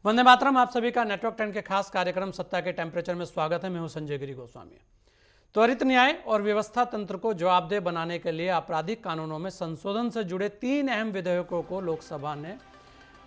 वंदे मातरम। आप सभी का नेटवर्क 10 के खास कार्यक्रम सत्ता के टेम्परेचर में स्वागत है। मैं हूं संजय गिरी गोस्वामी। त्वरित न्याय और व्यवस्था तंत्र को जवाबदेह बनाने के लिए आपराधिक कानूनों में संशोधन से जुड़े 3 अहम विधेयकों को लोकसभा ने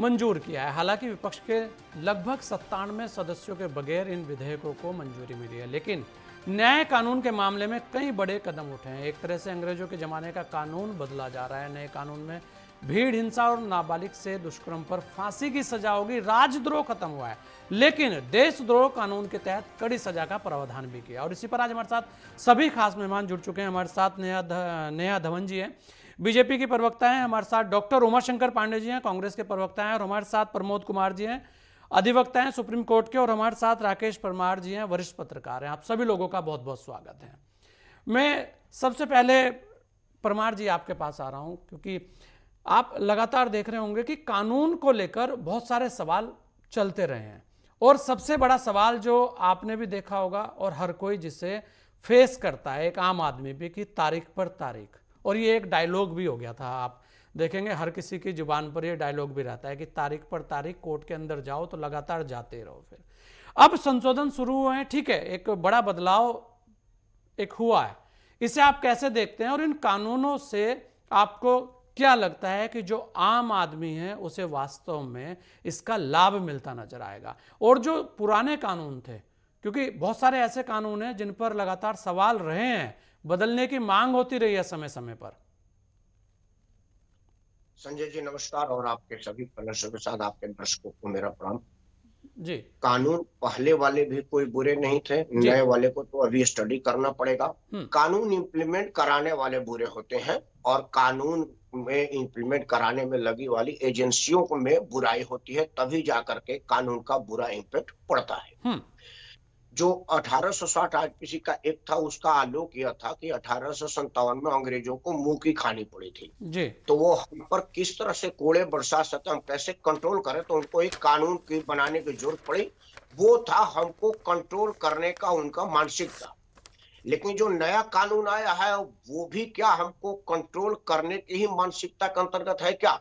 मंजूर किया है। हालांकि विपक्ष के लगभग 97 सदस्यों के बगैर इन विधेयकों को मंजूरी मिली है, लेकिन न्याय कानून के मामले में कई बड़े कदम उठे हैं। एक तरह से अंग्रेजों के जमाने का कानून बदला जा रहा है। नए कानून में भीड़ हिंसा और नाबालिग से दुष्कर्म पर फांसी की सजा होगी। राजद्रोह खत्म हुआ है, लेकिन देशद्रोह कानून के तहत कड़ी सजा का प्रावधान भी किया। और इसी पर आज हमारे साथ सभी खास मेहमान जुड़ चुके हैं। हमारे साथ नेहा धवन जी हैं, बीजेपी की प्रवक्ता हैं। हमारे साथ डॉक्टर उमाशंकर पांडे जी हैं, कांग्रेस के प्रवक्ता हैं। और हमारे साथ प्रमोद कुमार जी हैं, अधिवक्ता हैं सुप्रीम कोर्ट के। और हमारे साथ राकेश परमार जी हैं, वरिष्ठ पत्रकार हैं। आप सभी लोगों का बहुत बहुत स्वागत है। मैं सबसे पहले परमार जी आपके पास आ रहा हूं, क्योंकि आप लगातार देख रहे होंगे कि कानून को लेकर बहुत सारे सवाल चलते रहे हैं। और सबसे बड़ा सवाल जो आपने भी देखा होगा और हर कोई जिसे फेस करता है, एक आम आदमी भी, कि तारीख पर तारीख। और ये एक डायलॉग भी हो गया था। आप देखेंगे हर किसी की जुबान पर ये डायलॉग भी रहता है कि तारीख पर तारीख, कोर्ट के अंदर जाओ तो लगातार जाते रहो। फिर अब संशोधन शुरू हुए हैं, ठीक है, एक बड़ा बदलाव एक हुआ है। इसे आप कैसे देखते हैं और इन कानूनों से आपको क्या लगता है कि जो आम आदमी है उसे वास्तव में इसका लाभ मिलता नजर आएगा? और जो पुराने कानून थे, क्योंकि बहुत सारे ऐसे कानून हैं जिन पर लगातार सवाल रहे हैं, बदलने की मांग होती रही है समय समय पर। संजय जी नमस्कार, और आपके सभी दर्शकों के साथ आपके दर्शकों को मेरा प्रणाम जी। कानून पहले वाले भी कोई बुरे नहीं थे, नए वाले को तो अभी स्टडी करना पड़ेगा। कानून इंप्लीमेंट कराने वाले बुरे होते हैं, और कानून में इंप्लीमेंट कराने में लगी वाली एजेंसियों में बुराई होती है, तभी जाकर के कानून का बुरा इम्पैक्ट पड़ता है। जो 1860 आईपीसी का एक्ट था, उसका आलोक यह था कि 1857 में अंग्रेजों को मुंह की खानी पड़ी थी जी। तो वो हम पर किस तरह से कोड़े बरसा सके, हम कैसे कंट्रोल करें, तो उनको एक कानून की बनाने की जरूरत पड़ी। वो था हमको कंट्रोल करने का उनका मानसिकता। लेकिन जो नया कानून आया है वो भी क्या हमको कंट्रोल करने की ही मानसिकता के अंतर्गत है क्या?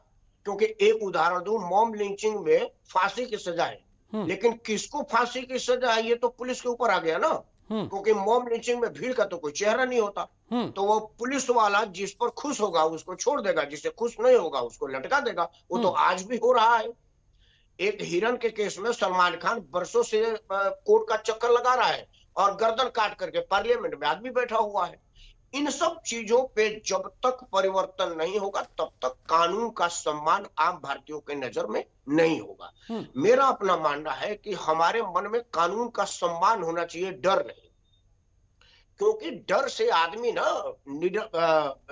क्योंकि एक उदाहरण दूं, मॉब लिंचिंग में फांसी की सजा है, लेकिन किसको फांसी की सजा है ये तो पुलिस के ऊपर आ गया ना, क्योंकि मॉब लिंचिंग में भीड़ का तो कोई चेहरा नहीं होता। तो वो पुलिस वाला जिस पर खुश होगा उसको छोड़ देगा, जिससे खुश नहीं होगा उसको लटका देगा। वो तो आज भी हो रहा है। एक हिरन के केस में सलमान खान बरसों से कोर्ट का चक्कर लगा रहा है, और गर्दन काट करके पार्लियामेंट में आदमी बैठा हुआ है। इन सब चीजों पे जब तक परिवर्तन नहीं होगा तब तक कानून का सम्मान आम भारतीयों के नजर में नहीं होगा। मेरा अपना मानना है कि हमारे मन में कानून का सम्मान होना चाहिए, डर नहीं। क्योंकि डर से आदमी ना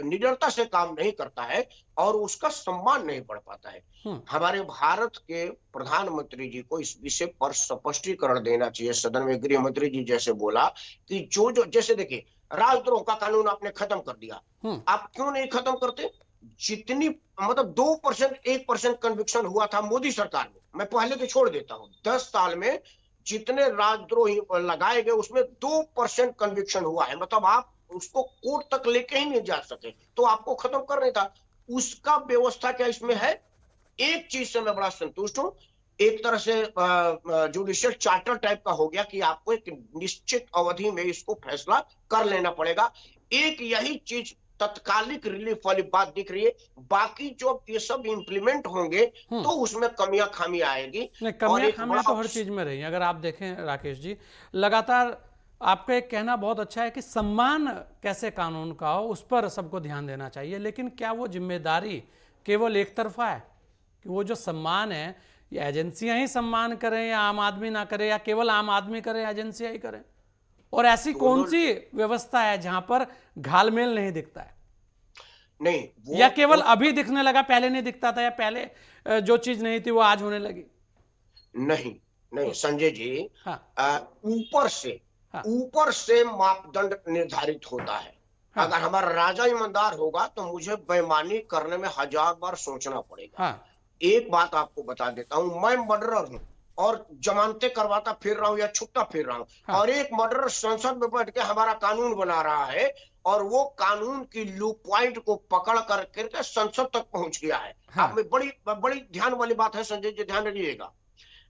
निडरता से काम नहीं करता है और उसका सम्मान नहीं बढ़ पाता है। हमारे भारत के प्रधानमंत्री जी को इस विषय पर स्पष्टीकरण देना चाहिए। सदन में गृह मंत्री जी जैसे बोला कि जो जैसे देखिए, राजद्रोह का कानून आपने खत्म कर दिया, आप क्यों नहीं खत्म करते? जितनी मतलब 2% 1% कन्विक्शन हुआ था मोदी सरकार में, मैं पहले तो छोड़ देता हूं, 10 साल में जितने राजद्रोही लगाए गए उसमें 2% कन्विक्शन हुआ है। मतलब आप उसको कोर्ट तक लेके ही नहीं जा सके, तो आपको खत्म करना था। उसका व्यवस्था क्या इसमें है? एक चीज से मैं बड़ा संतुष्ट हूं, एक तरह से जुडिशियल चार्टर टाइप का हो गया कि आपको एक निश्चित अवधि में इसको फैसला कर लेना पड़ेगा। एक यही चीज तत्कालिक रिलीफ वाली बात दिख रही है। बाकी जो ये सब इंप्लीमेंट होंगे तो उसमें कमियां खामी आएगी। कमियां खामियां तो हर चीज में रही। अगर आप देखें राकेश जी, लगातार आपका एक कहना बहुत अच्छा है कि सम्मान कैसे कानून का हो उस पर सबको ध्यान देना चाहिए। लेकिन क्या वो जिम्मेदारी केवल एक तरफा है कि वो जो सम्मान है ये एजेंसियां ही सम्मान करें या आम आदमी ना करे, या केवल आम आदमी करे एजेंसियां ही करें? और ऐसी कौन सी व्यवस्था है जहां पर घालमेल नहीं दिखता है? नहीं, या केवल अभी दिखने लगा, पहले नहीं दिखता था, या पहले जो चीज नहीं थी वो आज होने लगी? नहीं नहीं संजय जी, ऊपर से मापदंड निर्धारित होता है। अगर हमारा राजा ईमानदार होगा तो मुझे बेईमानी करने में 1000 बार सोचना पड़ेगा। एक बात आपको बता देता हूं, मैं मर्डरर हूं और जमानतें करवाता फिर रहा हूं या छुट्टा फिर रहा हूं, और एक मर्डरर संसद में बैठ के हमारा कानून बना रहा है, और वो कानून की लूप पॉइंट को पकड़ करके संसद तक पहुंच गया है। आप में बड़ी बड़ी ध्यान वाली बात है संजय जी, ध्यान रखिएगा।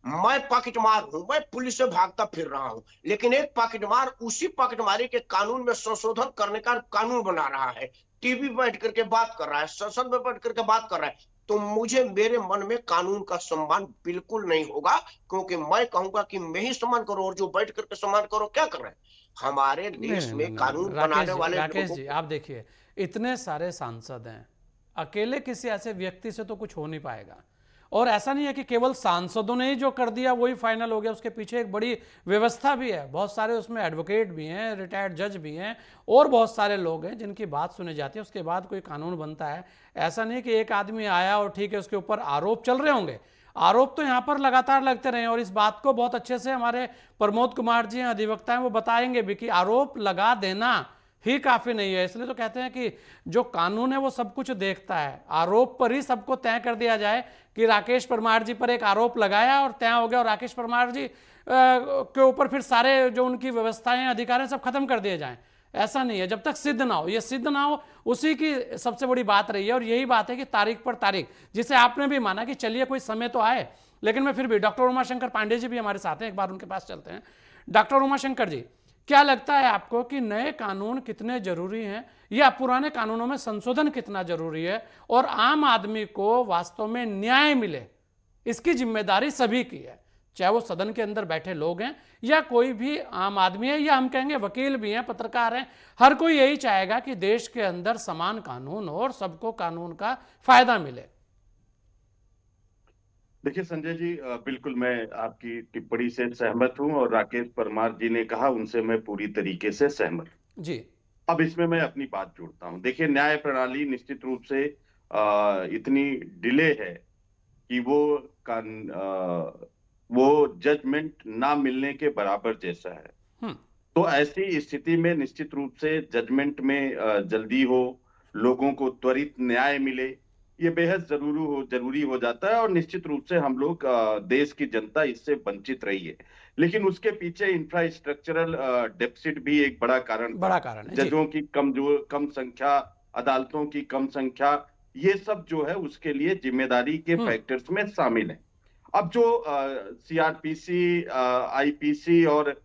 मैं पॉकेटमार हूं, मैं पुलिस से भागता फिर रहा हूं, लेकिन एक पॉकेटमार उसी पॉकेटमारी के कानून में संशोधन करने का कानून बना रहा है, टीवी बैठ करके बात कर रहा है, संसद में बैठ करके बात कर रहा है, तो मुझे मेरे मन में कानून का सम्मान बिल्कुल नहीं होगा, क्योंकि मैं कहूंगा कि मैं ही सम्मान करो, और जो बैठ करके सम्मान करो क्या कर रहे हैं हमारे नहीं देश नहीं में नहीं, कानून राकेश बनाने जी, वाले राकेश लोगों जी आप देखिए, इतने सारे सांसद हैं, अकेले किसी ऐसे व्यक्ति से तो कुछ हो नहीं पाएगा। और ऐसा नहीं है कि केवल सांसदों ने ही जो कर दिया वही फाइनल हो गया, उसके पीछे एक बड़ी व्यवस्था भी है, बहुत सारे उसमें एडवोकेट भी हैं, रिटायर्ड जज भी हैं, और बहुत सारे लोग हैं जिनकी बात सुनी जाती है, उसके बाद कोई कानून बनता है। ऐसा नहीं कि एक आदमी आया और ठीक है उसके ऊपर आरोप चल रहे होंगे, आरोप तो यहाँ पर लगातार लगते रहे, और इस बात को बहुत अच्छे से हमारे प्रमोद कुमार जी हैं, अधिवक्ता हैं, वो बताएंगे भी कि आरोप लगा देना ही काफी नहीं है। इसलिए तो कहते हैं कि जो कानून है वो सब कुछ देखता है, आरोप पर ही सबको तय कर दिया जाए कि राकेश परमार जी पर एक आरोप लगाया और तय हो गया, और राकेश परमार जी के ऊपर फिर सारे जो उनकी व्यवस्थाएं अधिकार हैं सब खत्म कर दिए जाएं। ऐसा नहीं है, जब तक सिद्ध ना हो, ये सिद्ध ना हो, उसी की सबसे बड़ी बात रही है। और यही बात है कि तारीख पर तारीख, जिसे आपने भी माना कि चलिए कोई समय तो आए, लेकिन मैं फिर भी, डॉक्टर उमाशंकर पांडे जी भी हमारे साथ हैं, एक बार उनके पास चलते हैं। डॉक्टर उमाशंकर जी, क्या लगता है आपको कि नए कानून कितने जरूरी हैं, या पुराने कानूनों में संशोधन कितना जरूरी है, और आम आदमी को वास्तव में न्याय मिले, इसकी जिम्मेदारी सभी की है, चाहे वो सदन के अंदर बैठे लोग हैं या कोई भी आम आदमी है, या हम कहेंगे वकील भी हैं, पत्रकार हैं, हर कोई यही चाहेगा कि देश के अंदर समान कानून हो और सबको कानून का फायदा मिले। देखिए संजय जी, बिल्कुल मैं आपकी टिप्पणी से सहमत हूं, और राकेश परमार जी ने कहा उनसे मैं पूरी तरीके से सहमत हूं। जी, अब इसमें मैं अपनी बात जोड़ता हूं। देखिए, न्याय प्रणाली निश्चित रूप से इतनी डिले है कि वो जजमेंट ना मिलने के बराबर जैसा है। तो ऐसी स्थिति में निश्चित रूप से जजमेंट में जल्दी हो, लोगों को त्वरित न्याय मिले, ये बेहद जरूरी हो जाता है, और निश्चित रूप से हम लोग, देश की जनता इससे वंचित रही है। लेकिन उसके पीछे इंफ्रास्ट्रक्चरल डेफिसिट भी एक बड़ा कारण है। जजों की कम संख्या, अदालतों की कम संख्या, ये सब जो है उसके लिए जिम्मेदारी के फैक्टर्स में शामिल है। अब जो सीआरपीसी, आईपीसी और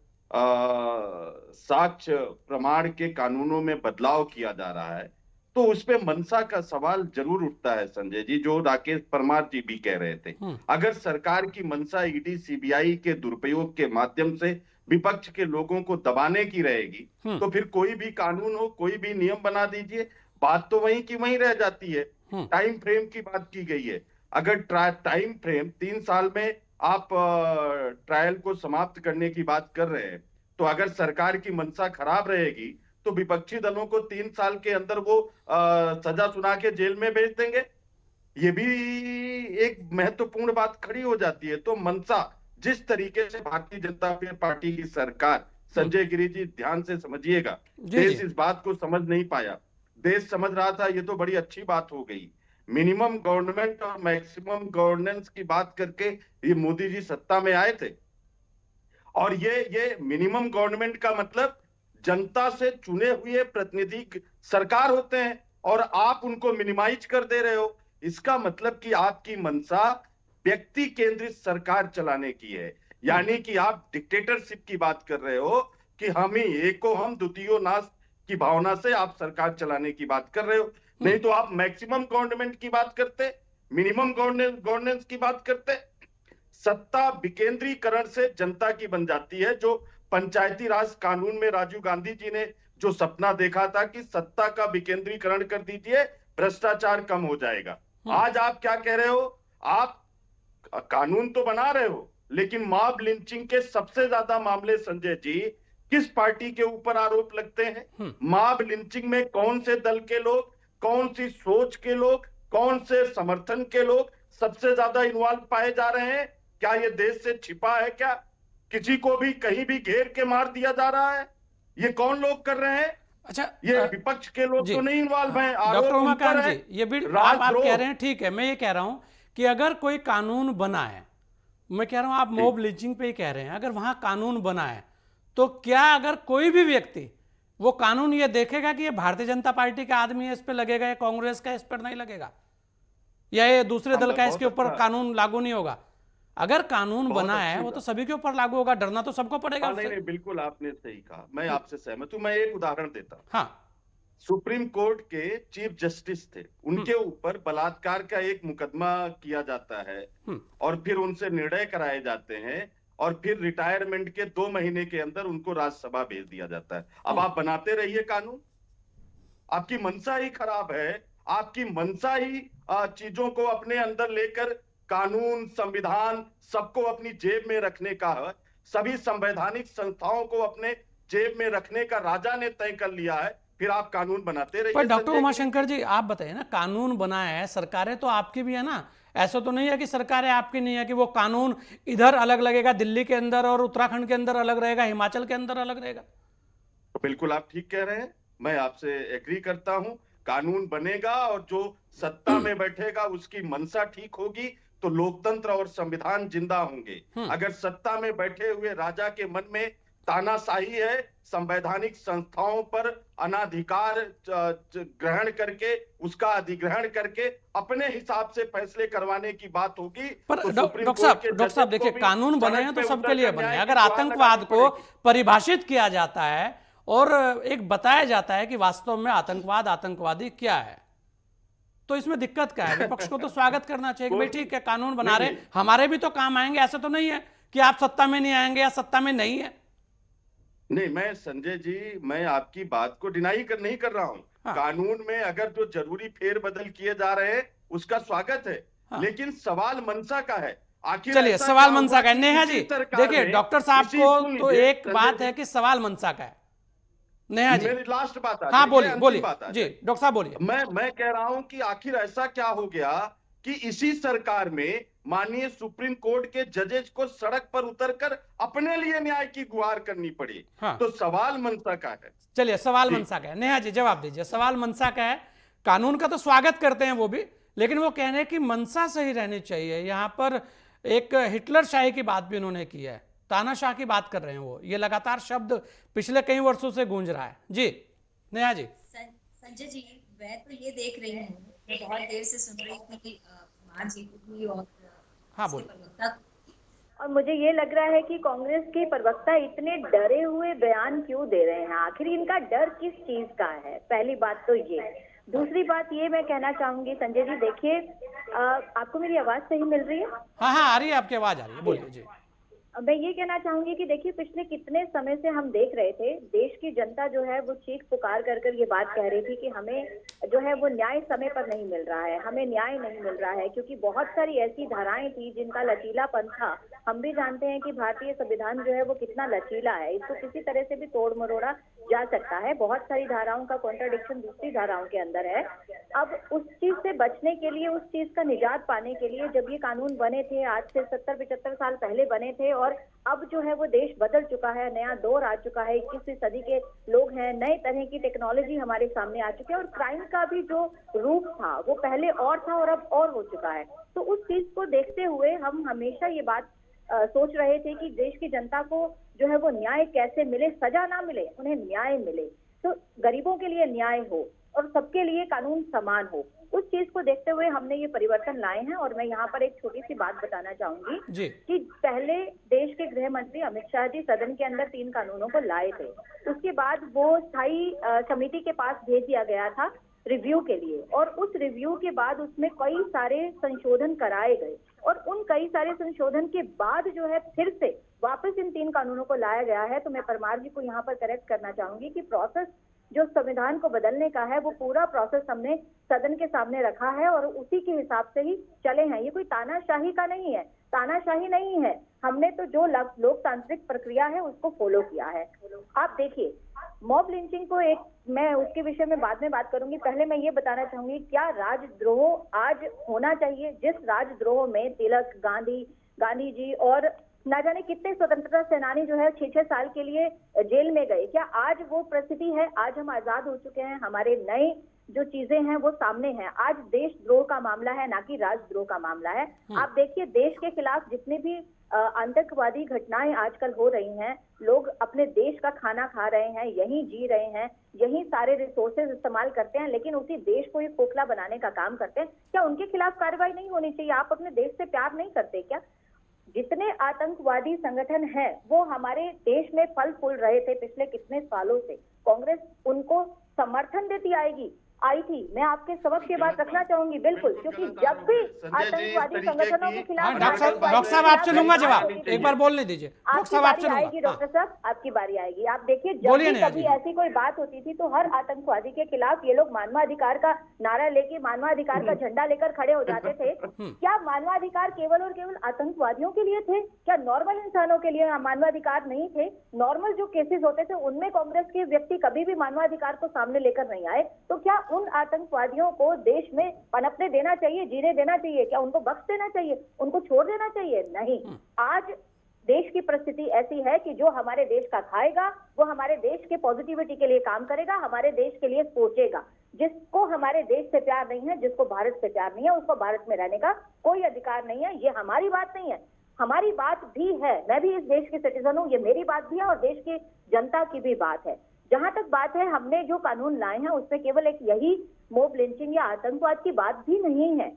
साक्ष्य प्रमाण के कानूनों में बदलाव किया जा रहा है, तो उसपे मंशा का सवाल जरूर उठता है संजय जी, जो राकेश परमार जी भी कह रहे थे। अगर सरकार की मंशा ईडी सीबीआई के दुरुपयोग के माध्यम से विपक्ष के लोगों को दबाने की रहेगी, तो फिर कोई भी कानून हो, कोई भी नियम बना दीजिए, बात तो वहीं की वहीं रह जाती है। टाइम फ्रेम की बात की गई है, अगर टाइम फ्रेम 3 साल में आप ट्रायल को समाप्त करने की बात कर रहे हैं, तो अगर सरकार की मंशा खराब रहेगी तो विपक्षी दलों को 3 साल के अंदर वो सजा सुना के जेल में भेज देंगे। ये भी एक महत्वपूर्ण बात खड़ी हो जाती है। तो मंशा, जिस तरीके से भारतीय जनता पार्टी की सरकार, संजय गिरी जी ध्यान से समझिएगा, देश इस बात को समझ नहीं पाया। देश समझ रहा था ये तो बड़ी अच्छी बात हो गई, मिनिमम गवर्नमेंट और मैक्सिमम गवर्नेंस की बात करके ये मोदी जी सत्ता में आए थे। और ये मिनिमम गवर्नमेंट का मतलब जनता से चुने हुए प्रतिनिधि सरकार होते हैं, और आप उनको मिनिमाइज कर दे रहे हो। इसका मतलब कि आपकी मंशा व्यक्ति केंद्रित सरकार चलाने की है, यानी कि आप डिक्टेटरशिप की बात कर रहे हो कि हम ही एको हम द्वितीयो नाश की भावना से आप सरकार चलाने की बात कर रहे हो। नहीं तो आप मैक्सिमम गवर्नमेंट की बात करते, मिनिमम गवर्नेंस की बात करते। सत्ता विकेंद्रीकरण से जनता की बन जाती है, जो पंचायती राज कानून में राजीव गांधी जी ने जो सपना देखा था कि सत्ता का विकेंद्रीकरण कर दीजिए, भ्रष्टाचार कम हो जाएगा। आज आप क्या कह रहे हो? आप कानून तो बना रहे हो, लेकिन मॉब लिंचिंग के सबसे ज्यादा मामले संजय जी किस पार्टी के ऊपर आरोप लगते हैं? मॉब लिंचिंग में कौन से दल के लोग, कौन सी सोच के लोग, कौन से समर्थन के लोग सबसे ज्यादा इन्वॉल्व पाए जा रहे हैं? क्या ये देश से छिपा है? क्या किसी को भी कहीं भी घेर के मार दिया जा रहा है? ये कौन लोग कर रहे हैं? अच्छा, ये विपक्ष के लोग तो नहीं इन्वॉल्व हैं। डॉक्टर उमाकांत जी, ये भी आप कह रहे हैं, ठीक है, मैं ये कह रहा हूं कि अगर कोई कानून बना है, मैं कह रहा हूं आप मॉब लिंचिंग पे ही कह रहे हैं, अगर वहां कानून बना है तो क्या अगर कोई भी व्यक्ति वो कानून ये देखेगा कि ये भारतीय जनता पार्टी का आदमी है, इस पे लगेगा, या कांग्रेस का इस पर नहीं लगेगा, या ये दूसरे दल का इसके ऊपर कानून लागू नहीं होगा? अगर कानून बहुत बना है अच्छी वो तो बात। सभी के ऊपर लागू होगा, डरना तो सबको पड़ेगा हाँ, नहीं उससे। नहीं, बिल्कुल आपने सही कहा, मैं आपसे सहमत हूं। मैं एक उदाहरण देता हूं। हाँ। सुप्रीम कोर्ट के चीफ जस्टिस थे, उनके ऊपर बलात्कार का एक मुकदमा किया जाता है और फिर उनसे निर्णय कराए जाते हैं और फिर रिटायरमेंट के 2 महीने के अंदर उनको राज्यसभा भेज दिया जाता है। अब आप बनाते रहिए कानून, आपकी मंशा ही खराब है, आपकी मंशा ही चीजों को अपने अंदर लेकर कानून, संविधान सबको अपनी जेब में रखने का है। सभी संवैधानिक संस्थाओं को अपने जेब में रखने का राजा ने तय कर लिया है, फिर आप कानून बनाते पर रहिए। डॉक्टर संजय उमाशंकर जी आप बताइए ना, कानून बना है, सरकारें तो आपकी भी है ना, ऐसा तो नहीं है कि सरकारें आपकी नहीं है कि वो कानून इधर अलग लगेगा दिल्ली के अंदर और उत्तराखंड के अंदर अलग रहेगा, हिमाचल के अंदर अलग रहेगा। तो बिल्कुल आप ठीक कह रहे हैं, मैं आपसे एग्री करता हूं। कानून बनेगा और जो सत्ता में बैठेगा उसकी मंशा ठीक होगी तो लोकतंत्र और संविधान जिंदा होंगे। अगर सत्ता में बैठे हुए राजा के मन में तानाशाही है, संवैधानिक संस्थाओं पर अनाधिकार ग्रहण करके, उसका अधिग्रहण करके अपने हिसाब से फैसले करवाने की बात होगी पर तो सुप्रीम डॉक्टर कोर्ट के साहब जजेस को देखिए, भी कानून बने सड़क हैं तो पे सबके उतर लिए कर बने हैं। न्याय की अगर गुहार आतंकवाद लगानी को पड़ेगी। परिभाषित किया जाता है और एक बताया जाता है कि वास्तव में आतंकवाद, आतंकवादी क्या है, तो इसमें दिक्कत क्या है? विपक्ष को तो स्वागत करना चाहिए कि भाई ठीक है कानून बना रहे, हमारे भी तो काम आएंगे। ऐसा तो नहीं है कि आप सत्ता में नहीं आएंगे या सत्ता में नहीं है। नहीं, मैं संजय जी, मैं आपकी बात को नहीं कर रहा हूं। हाँ। कानून में अगर जो जरूरी फेरबदल किए जा रहे हैं उसका स्वागत है। हाँ। लेकिन सवाल मंशा का है। आखिर चलिए, ऐसा सवाल क्या मंशा हुआ का है। कि नेहा इसी जी सरकार देखिए, में, डॉक्टर साहब इसी को सुन तो लीजिए एक संजय बात जी, है कि सवाल मंशा का है। नेहा जी, मेरी लास्ट बात आ हाँ जाए, बोलिए अंतिम बोलिए बात आ जी, जाए। डॉक्टर साहब बोलिए। मैं कह रहा हूं कि आखिर ऐसा क्या हो गया कि इसी सरकार में माननीय सुप्रीम कोर्ट के जजेस को सड़क पर उतरकर अपने लिए न्याय की गुहार करनी पड़ी। हाँ। तो सवाल मंशा का है। चलिए, सवाल मनसा का है। नेहा जी जवाब दीजिए। सवाल मनसा का है, कानून का तो स्वागत करते हैं वो भी, लेकिन वो कह रहे हैं कि मनसा सही रहनी चाहिए। यहां पर एक हिटलर शाही की बात भी उन्होंने की है, तानाशाह की बात कर रहे हैं वो, ये लगातार शब्द पिछले कई वर्षों से गूंज रहा है। जी नेहा जी। संजय जी, मैं तो ये देख रही हूँ, मैं बहुत देर से सुन रही थी कि मां जी को भी और हाँ इसके बोलिए। प्रवक्ता, और मुझे ये लग रहा है कि कांग्रेस के प्रवक्ता इतने डरे हुए बयान क्यों दे रहे हैं? आखिर इनका डर किस चीज का है? पहली बात तो ये। दूसरी बात ये मैं कहना चाहूंगी संजय जी, देखिए आपको मेरी आवाज सही मिल रही है? हाँ हाँ आ रही है, आपकी आवाज आ रही है, बोलिए जी। मैं ये कहना चाहूंगी कि देखिए पिछले कितने समय से हम देख रहे थे, देश की जनता जो है वो चीख पुकार कर कर ये बात कह रही थी कि हमें जो है वो न्याय समय पर नहीं मिल रहा है, हमें न्याय नहीं मिल रहा है, क्योंकि बहुत सारी ऐसी धाराएं थी जिनका लचीलापन था। हम भी जानते हैं कि भारतीय संविधान जो है वो कितना लचीला है, इसको किसी तरह से भी तोड़ मरोड़ा जा सकता है। बहुत सारी धाराओं का कॉन्ट्राडिक्शन दूसरी धाराओं के अंदर है। अब उस चीज से बचने के लिए, उस चीज का निजात पाने के लिए जब ये कानून बने थे, आज से 70-75 साल पहले बने थे, और अब जो है वो देश बदल चुका है, नया दौर आ चुका है, 21वीं सदी के लोग हैं, नए तरह की टेक्नोलॉजी हमारे सामने आ चुकी है, और क्राइम का भी जो रूप था वो पहले और था और अब और हो चुका है। तो उस चीज को देखते हुए हम हमेशा ये बात सोच रहे थे कि देश की जनता को जो है वो न्याय कैसे मिले, सजा ना मिले, उन्हें न्याय मिले, तो गरीबों के लिए न्याय हो और सबके लिए कानून समान हो। उस चीज को देखते हुए हमने ये परिवर्तन लाए हैं। और मैं यहाँ पर एक छोटी सी बात बताना चाहूंगी कि पहले देश के गृह मंत्री अमित शाह जी सदन के अंदर 3 कानूनों को लाए थे, उसके बाद वो स्थायी समिति के पास भेज दिया गया था रिव्यू के लिए, और उस रिव्यू के बाद उसमें कई सारे संशोधन कराए गए, और उन कई सारे संशोधन के बाद जो है फिर से वापस इन 3 कानूनों को लाया गया है। तो मैं परमार जी को यहाँ पर करेक्ट करना चाहूंगी कि प्रोसेस जो संविधान को बदलने का है वो पूरा प्रोसेस हमने सदन के सामने रखा है और उसी के हिसाब से ही चले हैं। ये कोई तानाशाही का नहीं है, तानाशाही नहीं है, हमने तो जो लोकतांत्रिक प्रक्रिया है उसको फॉलो किया है। आप देखिए मॉब लिंचिंग को, एक मैं उसके विषय में बाद में बात करूंगी, पहले मैं ये बताना चाहूंगी क्या राजद्रोह आज होना चाहिए। जिस राजद्रोह में तिलक, गांधी जी और ना जाने कितने स्वतंत्रता सेनानी जो है 6-6 साल के लिए जेल में गए, क्या आज वो परिस्थिति है? आज हम आजाद हो चुके हैं, हमारे नए जो चीजें हैं वो सामने हैं। आज देशद्रोह का मामला है, ना कि राजद्रोह का मामला है। आप देखिए देश के खिलाफ जितने भी आतंकवादी घटनाएं आजकल हो रही हैं, लोग अपने देश का खाना खा रहे हैं, यहीं जी रहे हैं, यहीं सारे रिसोर्सेज इस्तेमाल करते हैं, लेकिन उसी देश को ही खोखला बनाने का काम करते हैं। क्या उनके खिलाफ कार्रवाई नहीं होनी चाहिए? आप अपने देश से प्यार नहीं करते क्या? जितने आतंकवादी संगठन हैं वो हमारे देश में फल फूल रहे थे पिछले कितने सालों से, कांग्रेस उनको समर्थन देती आई थी। मैं आपके समक्ष ये बात रखना चाहूंगी, बिल्कुल, क्योंकि जब भी आतंकवादी संगठनों के खिलाफ डॉक्टर साहब आपसे लूंगा जवाब, एक बार बोलने दीजिए। डॉक्टर साहब आपसे लूंगा। आएगी डॉक्टर साहब, आपकी बारी आएगी। आप देखिए, जब भी कभी ऐसी कोई बात होती थी तो हर आतंकवादी के खिलाफ ये लोग मानवाधिकार का नारा लेके, मानवाधिकार का झंडा लेकर खड़े हो जाते थे। क्या मानवाधिकार केवल और केवल आतंकवादियों के लिए थे? क्या नॉर्मल इंसानों के लिए मानवाधिकार नहीं थे? नॉर्मल जो केसेस होते थे उनमें कांग्रेस के व्यक्ति कभी भी मानवाधिकार को सामने लेकर नहीं आए। तो क्या उन आतंकवादियों को देश में पनपने देना चाहिए, जीने देना चाहिए? क्या उनको बख्श देना चाहिए, उनको छोड़ देना चाहिए? नहीं। आज देश की परिस्थिति ऐसी है कि जो हमारे देश का खाएगा वो हमारे देश के पॉजिटिविटी के लिए काम करेगा, हमारे देश के लिए सोचेगा। जिसको हमारे देश से प्यार नहीं है, जिसको भारत से प्यार नहीं है, उसको भारत में रहने का कोई अधिकार नहीं है। ये हमारी बात नहीं है, हमारी बात भी है। मैं भी इस देश की सिटीजन हूँ, ये मेरी बात भी है और देश की जनता की भी बात है। जहां तक बात है, हमने जो कानून लाए हैं उसमें केवल एक यही मॉब लिंचिंग या आतंकवाद की बात भी नहीं है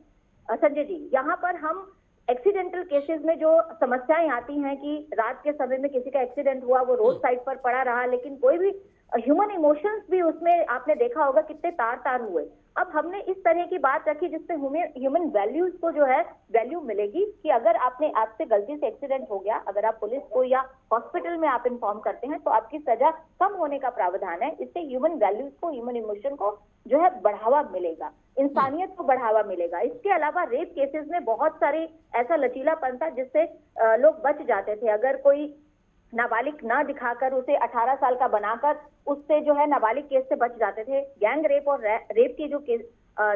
संजय जी। यहाँ पर हम एक्सीडेंटल केसेस में जो समस्याएं आती हैं कि रात के समय में किसी का एक्सीडेंट हुआ, वो रोड साइड पर पड़ा रहा, लेकिन कोई भी ह्यूमन इमोशंस भी उसमें आपने देखा होगा कितने तार तार हुए। अब हमने इस तरह की बात रखी जिससे ह्यूमन वैल्यूज को जो है वैल्यू मिलेगी कि अगर आपसे गलती से एक्सीडेंट हो गया, अगर आप पुलिस को या हॉस्पिटल में आप इन्फॉर्म करते हैं तो आपकी सजा कम होने का प्रावधान है। इससे ह्यूमन वैल्यूज को, ह्यूमन इमोशन को जो है बढ़ावा मिलेगा, इंसानियत को बढ़ावा मिलेगा। इसके अलावा रेप केसेस में बहुत सारे ऐसा लचीलापन था जिससे लोग बच जाते थे। अगर कोई नाबालिग ना दिखाकर उसे 18 साल का बनाकर उससे जो है नाबालिग केस से बच जाते थे। गैंग रेप और रेप की जो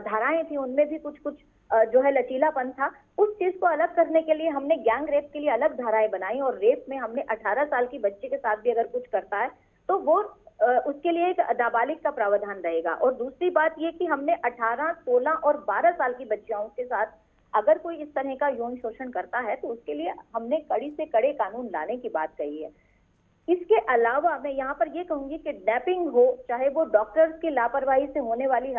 धाराएं थी उनमें भी कुछ जो है लचीलापन था। उस चीज को अलग करने के लिए हमने गैंग रेप के लिए अलग धाराएं बनाई और रेप में हमने 18 साल की बच्चे के साथ भी अगर कुछ करता है तो वो उसके लिए एक नाबालिग का प्रावधान रहेगा। और दूसरी बात ये कि हमने 18, 16 और 12 साल की बच्चियों के साथ अगर कोई इस तरह का यौन शोषण करता है तो उसके लिए हमने कड़ी से कड़े कानून लाने की बात कही है। इसके अलावा मैं यहाँ पर ये कहूंगी कि डैपिंग हो, चाहे वो डॉक्टर्स की लापरवाही से होने वाली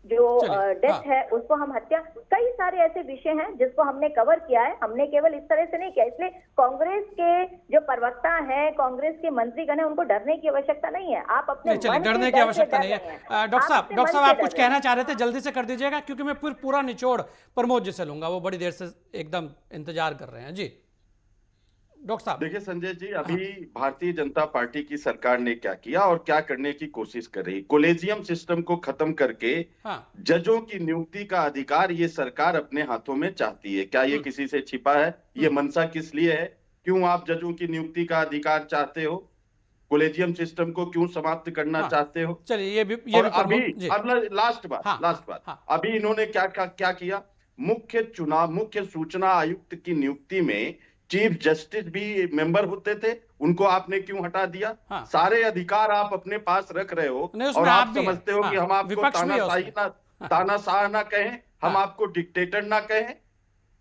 जो डेथ है उसको हम हत्या, कई सारे ऐसे विषय हैं जिसको हमने कवर किया है। हमने केवल इस तरह से नहीं किया, इसलिए कांग्रेस के जो प्रवक्ता है, कांग्रेस के मंत्रीगण है, उनको डरने की आवश्यकता नहीं है। आप अपने डरने की आवश्यकता नहीं है। डॉक्टर साहब आप कुछ कहना चाह रहे थे, जल्दी से कर दीजिएगा क्योंकि मैं फिर पूरा निचोड़ प्रमोद जी से लूंगा, वो बड़ी देर से एकदम इंतजार कर रहे हैं। जी डॉक्टर साहब। देखिए संजय जी, अभी भारतीय जनता पार्टी की सरकार ने क्या किया और क्या करने की कोशिश कर रही। कोलेजियम सिस्टम को खत्म करके जजों की नियुक्ति का अधिकार ये सरकार अपने हाथों में चाहती है। क्या ये किसी से छिपा है? ये मंशा किस लिए है? क्यों आप जजों की नियुक्ति का अधिकार चाहते हो? कोलेजियम सिस्टम को क्यों समाप्त करना चाहते हो? चलिए अभी लास्ट बात अभी इन्होंने क्या किया? मुख्य सूचना आयुक्त की नियुक्ति में चीफ जस्टिस भी मेंबर होते थे, उनको आपने क्यों हटा दिया? सारे अधिकार आप अपने पास रख रहे हो और आप समझते हो कि हम आपको तानाशाह ना कहें, हम आपको डिक्टेटर ना कहें।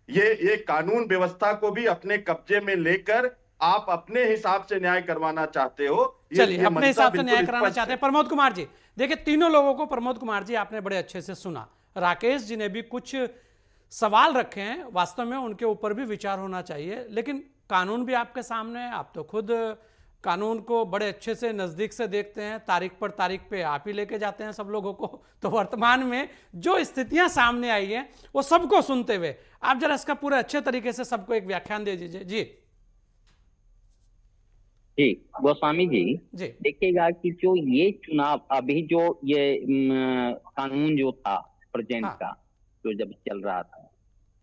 ये कानून व्यवस्था को भी अपने कब्जे में लेकर आप अपने हिसाब से न्याय करवाना चाहते हो। चलिए अपने हिसाब से न्याय कराना चाहते हैं। प्रमोद कुमार जी, देखिए तीनों लोगों को, प्रमोद कुमार जी आपने बड़े अच्छे से सुना, राकेश जी ने भी कुछ सवाल रखे हैं, वास्तव में उनके ऊपर भी विचार होना चाहिए, लेकिन कानून भी आपके सामने है, आप तो खुद कानून को बड़े अच्छे से नज़दीक से देखते हैं, तारीख पर तारीख पे आप ही लेके जाते हैं सब लोगों को। तो वर्तमान में जो स्थितियां सामने आई हैं वो सबको सुनते हुए आप जरा इसका पूरे अच्छे तरीके से सबको एक व्याख्यान दे दीजिए। जी गोस्वामी जी, देखिएगा कि जो ये चुनाव अभी जो ये कानून जो था प्रेजेंट का जो जब चल रहा था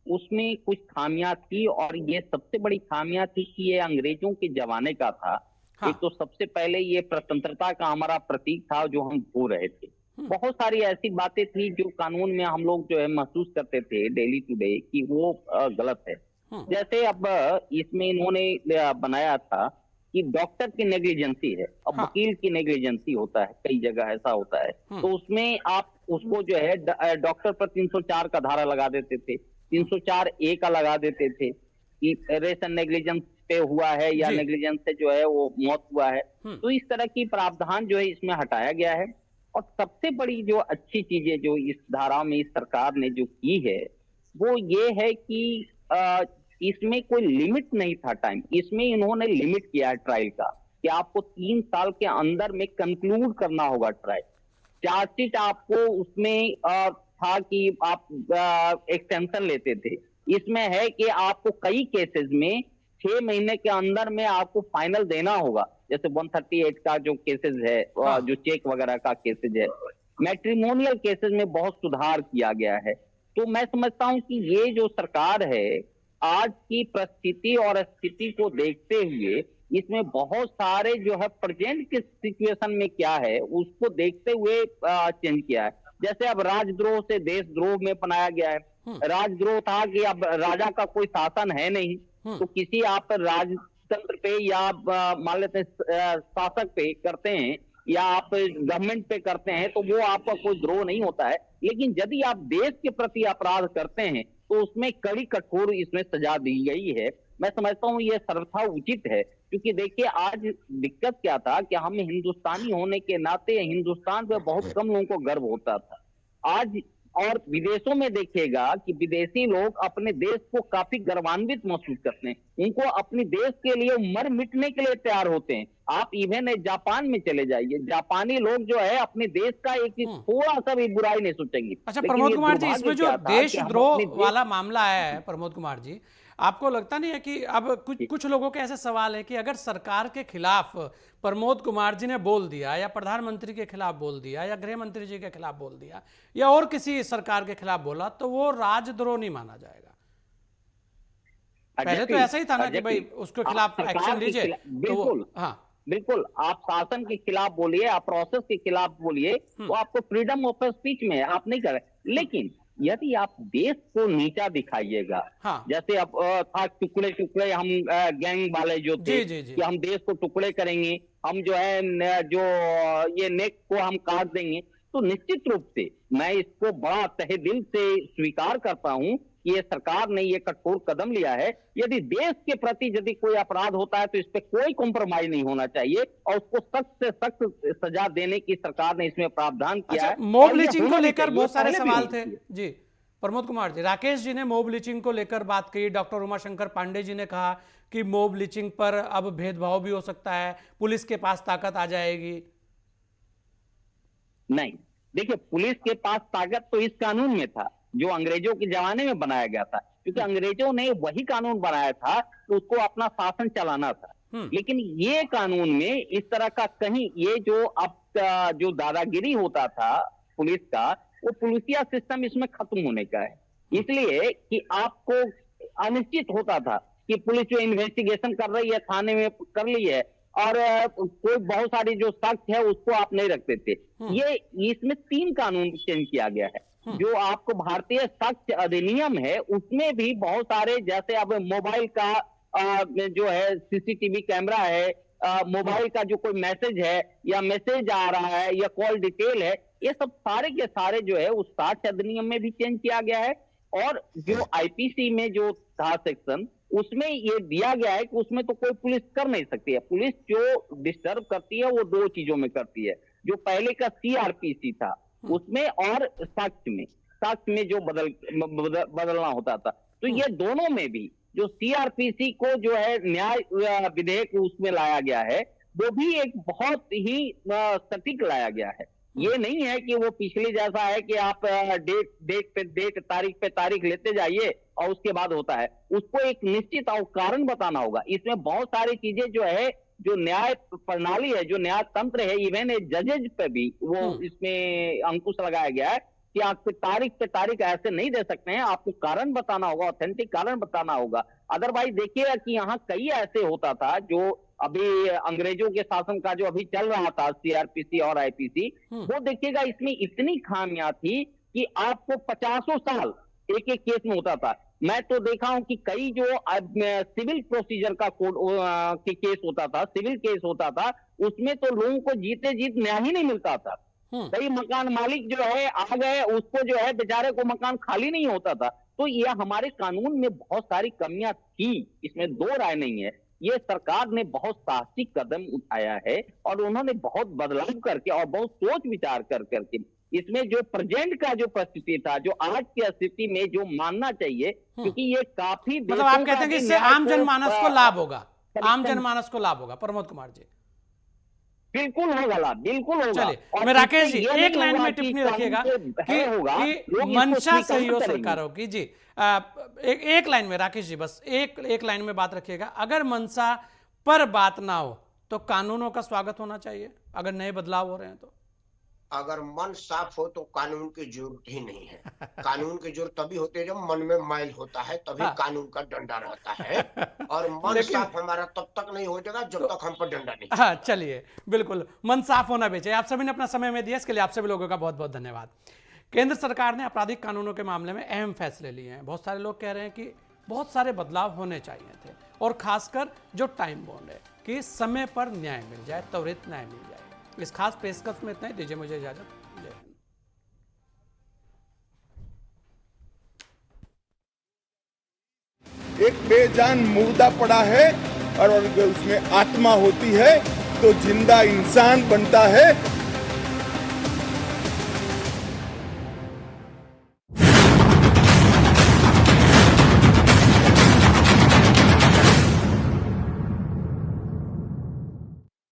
उसमें कुछ खामियां थी और ये सबसे बड़ी खामियां थी कि ये अंग्रेजों के जमाने का था। एक तो सबसे पहले ये स्वतंत्रता का हमारा प्रतीक था जो हम भूल रहे थे। बहुत सारी ऐसी बातें थी जो कानून में हम लोग जो है महसूस करते थे डेली टू डे कि वो गलत है। जैसे अब इसमें इन्होंने बनाया था कि डॉक्टर की नेग्लिजेंसी है, अब वकील की नेग्लिजेंसी होता है, कई जगह ऐसा होता है। तो उसमें आप उसको जो है डॉक्टर पर 304 का धारा लगा देते थे, 304A का लगा देते थे कि रेशन नेग्लिजेंस पे हुआ है या नेग्लिजेंस से जो है वो मौत हुआ है। तो इस तरह की प्रावधान जो है इसमें हटाया गया है। और सबसे बड़ी जो अच्छी चीजें जो इस धारा में इस सरकार ने जो की है वो ये है कि इसमें कोई लिमिट नहीं था टाइम, इसमें इन्होंने लिमिट किया है ट्रायल का कि आपको 3 साल के अंदर में कंक्लूड करना होगा ट्रायल। चार्जशीट आपको उसमें था कि आप एक्सटेंशन लेते थे, इसमें है कि आपको कई केसेस में 6 महीने के अंदर में आपको फाइनल देना होगा, जैसे 138 का जो केसेस है, जो चेक वगैरह का केसेस है। मैट्रिमोनियल केसेस में बहुत सुधार किया गया है। तो मैं समझता हूं कि ये जो सरकार है, आज की परिस्थिति और स्थिति को देखते हुए इसमें बहुत सारे जो है प्रेजेंट के सिचुएशन में क्या है उसको देखते हुए चेंज किया है। जैसे अब राजद्रोह से देशद्रोह में बनाया गया है। राजद्रोह था कि अब राजा का कोई शासन है नहीं, तो किसी आप राजतंत्र पे या मान लेते शासक पे करते हैं या आप गवर्नमेंट पे करते हैं तो वो आपका कोई द्रोह नहीं होता है। लेकिन यदि आप देश के प्रति अपराध करते हैं तो उसमें कड़ी कठोर इसमें सजा दी गई है। मैं समझता हूँ ये सर्वथा उचित है, क्योंकि देखिए आज दिक्कत क्या था कि हम हिंदुस्तानी होने के नाते हिंदुस्तान पे बहुत कम लोगों को गर्व होता था। आज और विदेशों में देखिएगा कि विदेशी लोग अपने देश को काफी गर्वान्वित महसूस करते हैं, उनको अपने देश के लिए मर मिटने के लिए तैयार होते हैं। आप इवन जापान में चले जाइए, जापानी लोग जो है अपने देश का एक थोड़ा सा भी बुराई नहीं सोचेंगे। अच्छा प्रमोद कुमार जी, इसमें जो देशद्रोह वाला मामला है प्रमोद कुमार जी, आपको लगता नहीं है कि अब कुछ लोगों के ऐसे सवाल है कि अगर सरकार के खिलाफ प्रमोद कुमार जी ने बोल दिया या प्रधानमंत्री के खिलाफ बोल दिया या गृह मंत्री जी के खिलाफ बोल दिया या और किसी सरकार के खिलाफ बोला तो वो राजद्रोह नहीं माना जाएगा? पहले तो ऐसा ही था ना कि भाई उसके खिलाफ एक्शन लीजिए। बिल्कुल, हाँ बिल्कुल, आप शासन के खिलाफ बोलिए, आप प्रोसेस के खिलाफ बोलिए, तो आपको फ्रीडम ऑफ स्पीच में आप नहीं कर रहे। लेकिन यदि आप देश को नीचा दिखाइएगा, हाँ। जैसे अब था टुकड़े टुकड़े हम गैंग वाले जो थे कि हम देश को टुकड़े करेंगे, हम जो है जो ये नेक को हम काट देंगे, तो निश्चित रूप से मैं इसको बड़ा तहे दिल से स्वीकार करता हूं कि ये सरकार ने ये कठोर कदम लिया है। यदि देश के प्रति यदि कोई अपराध होता है तो इस पे कोई कॉम्प्रोमाइज नहीं होना चाहिए और उसको सख्त से सख्त सजा देने की सरकार ने इसमें प्रावधान किया है। मॉब लिंचिंग को लेकर बहुत सारे सवाल थे जी प्रमोद कुमार जी। राकेश जी ने मॉब लिंचिंग को लेकर बात की, डॉक्टर उमाशंकर पांडे जी ने कहा कि मॉब लिंचिंग पर अब भेदभाव भी हो सकता है, पुलिस के पास ताकत आ जाएगी। नहीं, देखिए पुलिस के पास ताकत तो इस कानून में था जो अंग्रेजों के जमाने में बनाया गया था, क्योंकि अंग्रेजों ने वही कानून बनाया था तो उसको अपना शासन चलाना था। लेकिन ये कानून में इस तरह का कहीं ये जो अब जो दादागिरी होता था पुलिस का, वो पुलिसिया सिस्टम इसमें खत्म होने का है। इसलिए कि आपको अनिश्चित होता था कि पुलिस जो इन्वेस्टिगेशन कर रही है थाने में कर ली है और कोई बहुत सारी जो सख्त है उसको आप नहीं रखते थे। ये इसमें 3 कानून चेंज किया गया है। जो आपको भारतीय साक्ष्य अधिनियम है उसमें भी बहुत सारे, जैसे अब मोबाइल का जो है सीसीटीवी कैमरा है, मोबाइल का जो कोई मैसेज है या मैसेज आ रहा है या कॉल डिटेल है, ये सब सारे के सारे जो है उस साक्ष्य अधिनियम में भी चेंज किया गया है। और जो आईपीसी में जो था सेक्शन, उसमें ये दिया गया है कि उसमें तो कोई पुलिस कर नहीं सकती है। पुलिस जो डिस्टर्ब करती है वो 2 चीजों में करती है, जो पहले का सीआरपीसी था उसमें और साक्ष्य में जो बदलना होता था। तो ये दोनों में भी जो सीआरपीसी को जो है न्याय विधेयक उसमें लाया गया है, वो भी एक बहुत ही सटीक लाया गया है। ये नहीं है कि वो पिछले जैसा है कि आप डेट तारीख पे तारीख लेते जाइए और उसके बाद होता है। उसको एक निश्चित और कारण बताना होगा। इसमें बहुत सारी चीजें जो है, जो न्याय प्रणाली है, जो न्याय तंत्र है, इवन जजेज पे भी वो इसमें अंकुश लगाया गया है कि आपको तारीख पे तारीख ऐसे नहीं दे सकते हैं, आपको कारण बताना होगा, ऑथेंटिक कारण बताना होगा। अदरवाइज देखिएगा कि यहाँ कई ऐसे होता था जो अभी अंग्रेजों के शासन का जो अभी चल रहा था सीआरपीसी और आईपीसी, वो देखिएगा इसमें इतनी खामियां थी कि आपको 50 साल एक केस में होता था। मैं तो देखा हूं कि कई जो सिविल प्रोसीजर का कोड के केस होता था, सिविल केस होता था, उसमें तो लोगों को जीते जीत न्याय ही नहीं मिलता था। कई मकान मालिक जो है आ गए, उसको जो है बेचारे को मकान खाली नहीं होता था। तो यह हमारे कानून में बहुत सारी कमियां थी, इसमें 2 राय नहीं है। ये सरकार ने बहुत साहसिक कदम उठाया है और उन्होंने बहुत बदलाव करके और बहुत सोच विचार कर करके इसमें जो प्रेजेंट का जो परिस्थिति था, जो आज की स्थिति में जो मानना चाहिए, क्योंकि ये काफी मतलब आप कहते हैं कि इससे आम जनमानस को लाभ होगा, आम जनमानस को लाभ होगा। प्रमोद कुमार जी, बिल्कुल होगा लाभ, बिल्कुल होगा। चलिए मैं राकेश जी एक लाइन में टिप्पणी रखिएगा कि मंशा सही हो सरकारों की। जी एक लाइन में राकेश जी, बस एक लाइन में बात रखिएगा। अगर मंशा पर बात ना हो तो कानूनों का स्वागत होना चाहिए, अगर नए बदलाव हो रहे हैं तो। अगर मन साफ हो तो कानून की जरूरत ही नहीं है। कानून की जरूरत तभी होती है जब मन में मैल होता है, तभी कानून का डंडा रहता है। और मन साफ हमारा तब तक नहीं हो जाएगा जब तक हम पर डंडा नहीं। हाँ चलिए, बिल्कुल मन साफ होना भी चाहिए। आप सभी ने अपना समय में दिया, इसके लिए आप सभी लोगों का बहुत बहुत धन्यवाद। केंद्र सरकार ने आपराधिक कानूनों के मामले में अहम फैसले लिए हैं। बहुत सारे लोग कह रहे हैं कि बहुत सारे बदलाव होने चाहिए थे, और खासकर जो टाइम बॉन्ड है कि समय पर न्याय मिल जाए, त्वरित न्याय मिल जाए। इस खास पेशकश में इतना ही। दीजिए मुझे इजाजत। जय हिंद। एक बेजान मुर्दा पड़ा है और उसमें आत्मा होती है तो जिंदा इंसान बनता है।